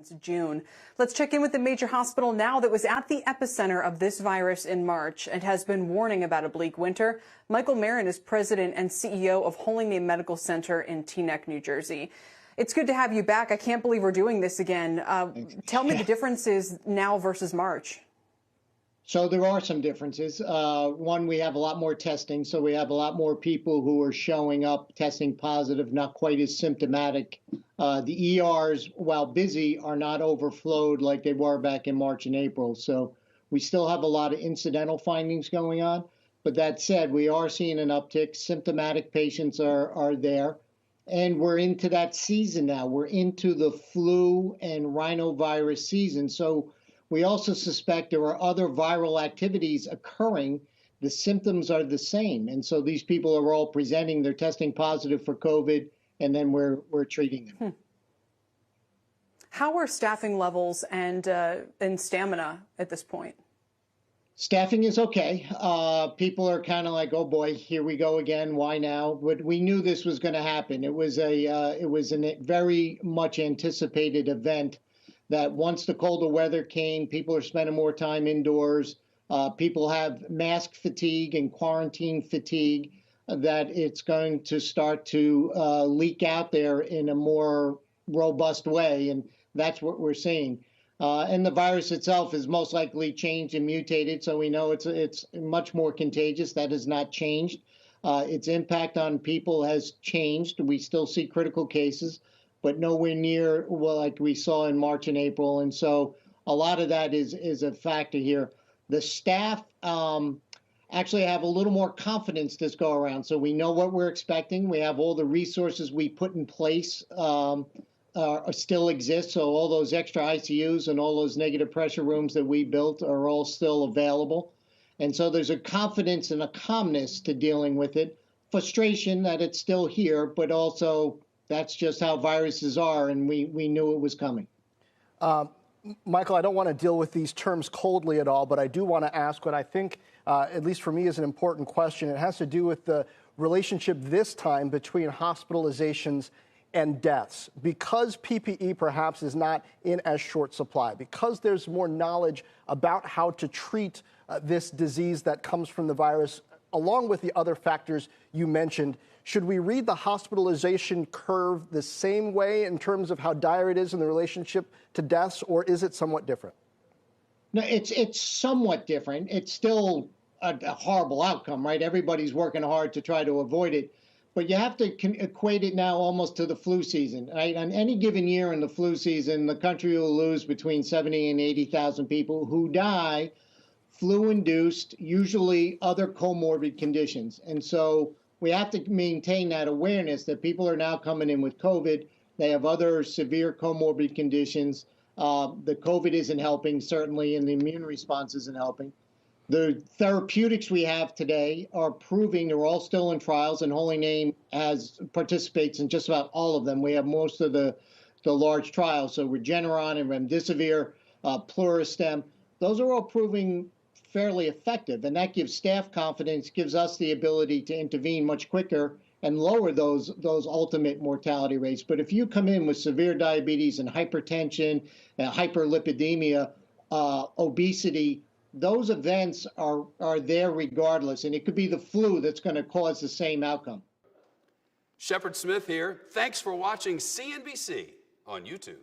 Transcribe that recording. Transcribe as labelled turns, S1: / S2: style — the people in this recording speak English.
S1: Since June. Let's check in with the major hospital now that was at the epicenter of this virus in March and has been warning about a bleak winter. Michael Marin is president and CEO of Holy Name Medical Center in Teaneck, New Jersey. It's good to have you back. I can't believe we're doing this again. Tell me the differences now versus March.
S2: So there are some differences. One, we have a lot more testing, so we have a lot more people who are showing up testing positive, not quite as symptomatic. The ERs, while busy, are not overflowed like they were back in March and April. So we still have a lot of incidental findings going on. But that said, we are seeing an uptick. Symptomatic patients are there. And we're into that season now. We're into the flu and rhinovirus season. So we also suspect there are other viral activities occurring. The symptoms are the same. And so these people are all presenting, they're testing positive for COVID, and then we're treating them.
S1: How are staffing levels and stamina at this point? Staffing
S2: is okay. People are kind of like, oh boy, here we go again. Why now? But we knew this was going to happen. It was a very much anticipated event. That once the colder weather came, people are spending more time indoors. People have mask fatigue and quarantine fatigue, that it's going to start to leak out there in a more robust way. And that's what we're seeing. And the virus itself is most likely changed and mutated. So we know it's much more contagious. That has not changed. Its impact on people has changed. We still see critical cases, but nowhere near like we saw in March and April. And so a lot of that is a factor here. The staff actually have a little more confidence this go around. So we know what we're expecting. We have all the resources we put in place still exist. So all those extra ICUs and all those negative pressure rooms that we built are all still available. And so there's a confidence and a calmness to dealing with it. Frustration that it's still here, but also that's just how viruses are, and we knew it was coming.
S3: Michael, I don't want to deal with these terms coldly at all, but I do want to ask what I think, at least for me, is an important question. It has to do with the relationship this time between hospitalizations and deaths. Because PPE perhaps is not in as short supply, because there's more knowledge about how to treat this disease that comes from the virus, along with the other factors you mentioned, should we read the hospitalization curve the same way in terms of how dire it is in the relationship to deaths, or is it somewhat different?
S2: No, it's somewhat different. It's still a horrible outcome, right? Everybody's working hard to try to avoid it. But you have to equate it now almost to the flu season, right? On any given year in the flu season, the country will lose between 70 and 80,000 people who die flu-induced, usually other comorbid conditions. And so we have to maintain that awareness that people are now coming in with COVID. They have other severe comorbid conditions. The COVID isn't helping, certainly, and the immune response isn't helping. The therapeutics we have today are proving, they're all still in trials, and Holy Name participates in just about all of them. We have most of the large trials. So Regeneron and Remdesivir, Pluristem, those are all proving fairly effective, and that gives staff confidence, gives us the ability to intervene much quicker and lower those ultimate mortality rates. But if you come in with severe diabetes and hypertension, hyperlipidemia, obesity, those events are there regardless, and it could be the flu that's going to cause the same outcome.
S4: Shepard Smith here. Thanks for watching CNBC on YouTube.